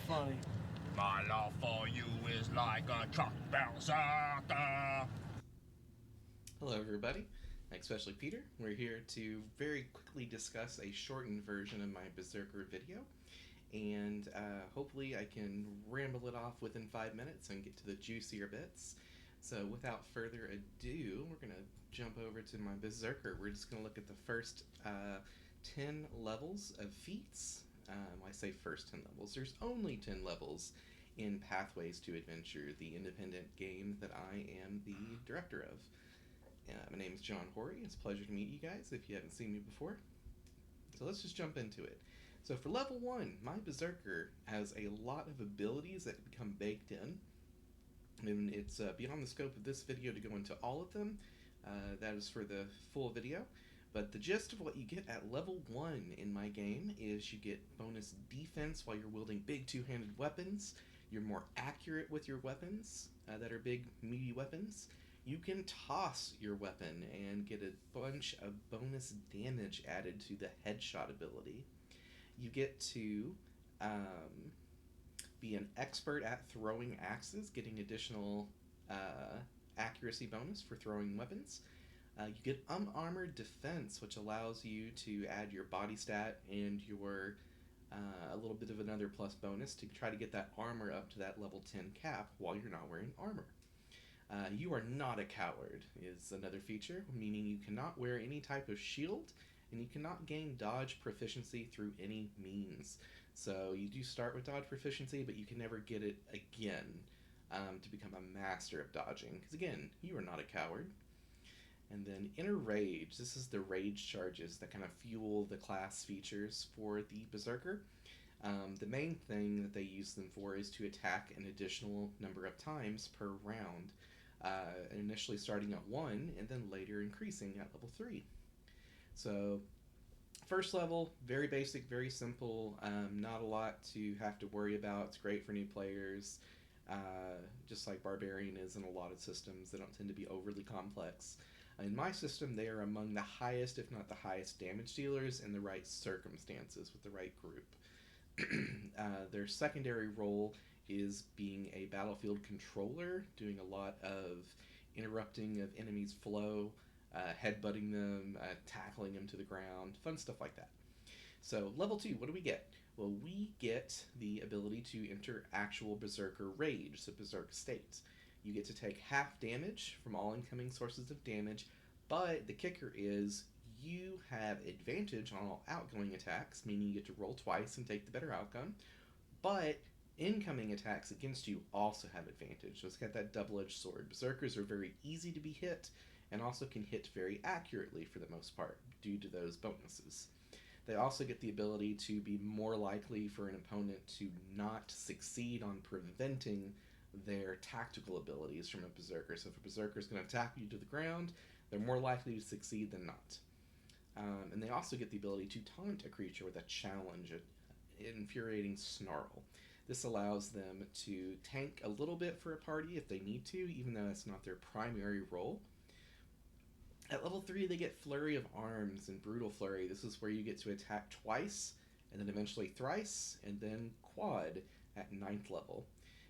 Funny. My love for you is like a truck berserker. Hello, everybody, especially Peter. We're here to very quickly discuss a shortened version of my Berserker video, and hopefully, I can ramble it off within 5 minutes and get to the juicier bits. So, without further ado, we're going to jump over to my Berserker. We're just going to look at the first 10 levels of feats. I say first 10 levels, there's only 10 levels in Pathways to Adventure, the independent game that I am the director of. My name is John Horry. It's a pleasure to meet you guys if you haven't seen me before. So let's just jump into it. So for level 1, my Berserker has a lot of abilities that become baked in. And it's beyond the scope of this video to go into all of them. That is for the full video. But the gist of what you get at level 1 in my game is you get bonus defense while you're wielding big two-handed weapons. You're more accurate with your weapons that are big, meaty weapons. You can toss your weapon and get a bunch of bonus damage added to the headshot ability. You get to be an expert at throwing axes, getting additional accuracy bonus for throwing weapons. You get unarmored defense, which allows you to add your body stat and your a little bit of another plus bonus to try to get that armor up to that level 10 cap while you're not wearing armor. You are not a coward is another feature, meaning you cannot wear any type of shield and you cannot gain dodge proficiency through any means. So you do start with dodge proficiency, but you can never get it again to become a master of dodging. Because again, you are not a coward. And then inner rage. This is the rage charges that kind of fuel the class features for the Berserker. The main thing that they use them for is to attack an additional number of times per round, initially starting at 1 and then later increasing at level 3. So, first level, very basic, very simple, not a lot to have to worry about. It's great for new players, just like Barbarian is in a lot of systems. They don't tend to be overly complex. In my system, they are among the highest, if not the highest, damage dealers in the right circumstances with the right group. Their secondary role is being a battlefield controller, doing a lot of interrupting of enemies' flow, headbutting them, tackling them to the ground, fun stuff like that. So, level 2, what do we get? Well, we get the ability to enter actual Berserker Rage, so Berserk state. You get to take half damage from all incoming sources of damage, but the kicker is you have advantage on all outgoing attacks, meaning you get to roll twice and take the better outcome, but incoming attacks against you also have advantage. So it's got that double-edged sword. Berserkers are very easy to be hit and also can hit very accurately for the most part due to those bonuses. They also get the ability to be more likely for an opponent to not succeed on preventing their tactical abilities from a Berserker. So if a Berserker is going to attack you to the ground, they're more likely to succeed than not. And they also get the ability to taunt a creature with a challenge, an infuriating snarl. This allows them to tank a little bit for a party if they need to, even though that's not their primary role. At level 3, they get Flurry of Arms and Brutal Flurry. This is where you get to attack twice, and then eventually thrice, and then quad at 9th level.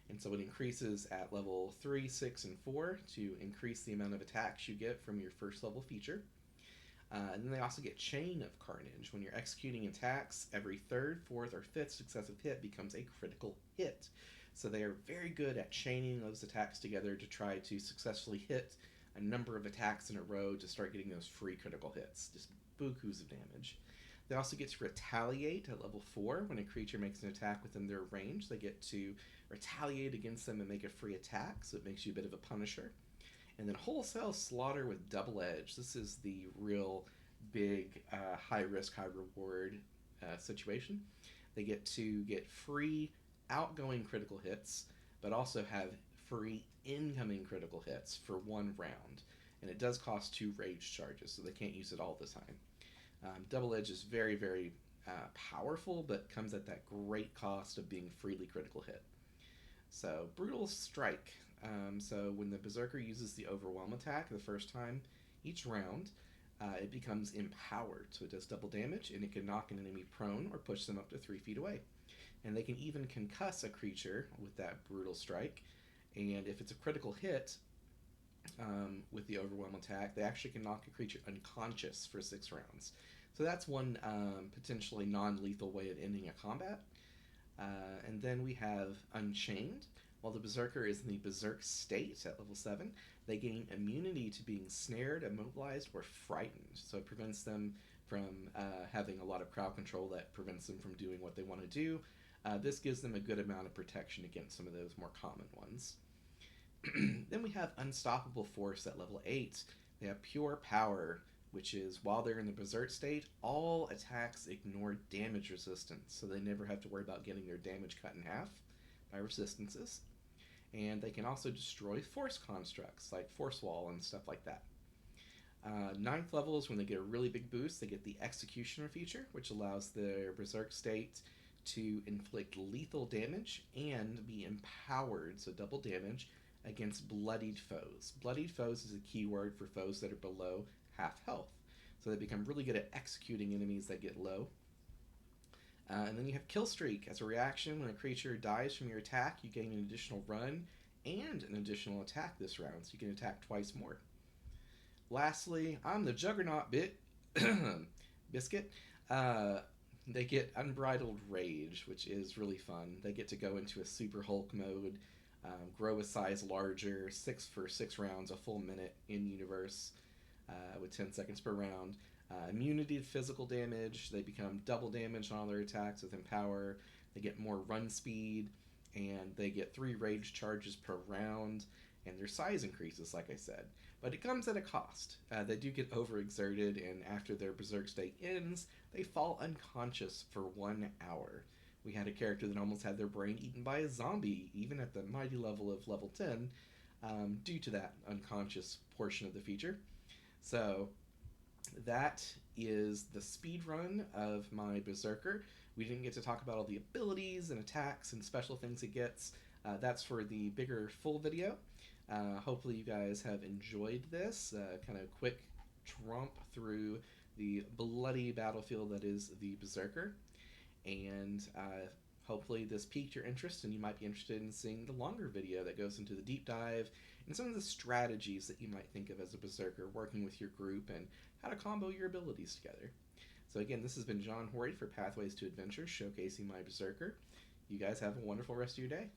And so it increases at level 3, 6, and 4 to increase the amount of attacks you get from your first level feature. And then they also get Chain of Carnage. When you're executing attacks, every third, fourth, or fifth successive hit becomes a critical hit. So they are very good at chaining those attacks together to try to successfully hit a number of attacks in a row to start getting those free critical hits. Just bukus of damage. They also get to retaliate at level 4. When a creature makes an attack within their range, they get to retaliate against them and make a free attack, so it makes you a bit of a punisher. And then Wholesale Slaughter with Double Edge. This is the real big high risk, high reward situation. They get to get free outgoing critical hits, but also have free incoming critical hits for 1 round. And it does cost 2 rage charges, so they can't use it all the time. Double Edge is very, very powerful, but comes at that great cost of being freely critical hit. So, Brutal Strike. So when the Berserker uses the Overwhelm attack the first time each round, it becomes empowered, so it does double damage, and it can knock an enemy prone or push them up to 3 feet away. And they can even concuss a creature with that brutal strike. And if it's a critical hit with the overwhelm attack, they actually can knock a creature unconscious for 6 rounds. So that's one potentially non-lethal way of ending a combat. And then we have Unchained. While the Berserker is in the Berserk state at level 7, they gain immunity to being snared, immobilized, or frightened. So it prevents them from having a lot of crowd control that prevents them from doing what they want to do. This gives them a good amount of protection against some of those more common ones. Then we have Unstoppable Force at level 8. They have Pure Power, which is while they're in the Berserk state, all attacks ignore damage resistance, so they never have to worry about getting their damage cut in half by resistances. And they can also destroy force constructs like Force Wall and stuff like that. 9th level is when they get a really big boost. They get the Executioner feature, which allows their Berserk state to inflict lethal damage and be empowered, so double damage, against bloodied foes. Bloodied foes is a keyword for foes that are below half health. So they become really good at executing enemies that get low. And then you have Kill Streak. As a reaction, when a creature dies from your attack, you gain an additional run and an additional attack this round, so you can attack twice more. Lastly, on the Juggernaut biscuit, they get Unbridled Rage, which is really fun. They get to go into a Super Hulk mode, grow a size larger, 6 for 6 rounds, a full minute in universe, with 10 seconds per round. Immunity to physical damage. They become double damage on all their attacks with Empower. They get more run speed, and they get 3 rage charges per round, and their size increases, like I said. But it comes at a cost. They do get overexerted, and after their Berserk state ends, they fall unconscious for 1 hour. We had a character that almost had their brain eaten by a zombie, even at the mighty level of level 10, due to that unconscious portion of the feature. So that is the speed run of my Berserker. We didn't get to talk about all the abilities and attacks and special things it gets. That's for the bigger full video. Hopefully you guys have enjoyed this kind of quick tromp through the bloody battlefield that is the Berserker. And hopefully this piqued your interest, and you might be interested in seeing the longer video that goes into the deep dive and some of the strategies that you might think of as a Berserker, working with your group, and how to combo your abilities together. So again, this has been John Horry for Pathways to Adventure, showcasing my Berserker. You guys have a wonderful rest of your day.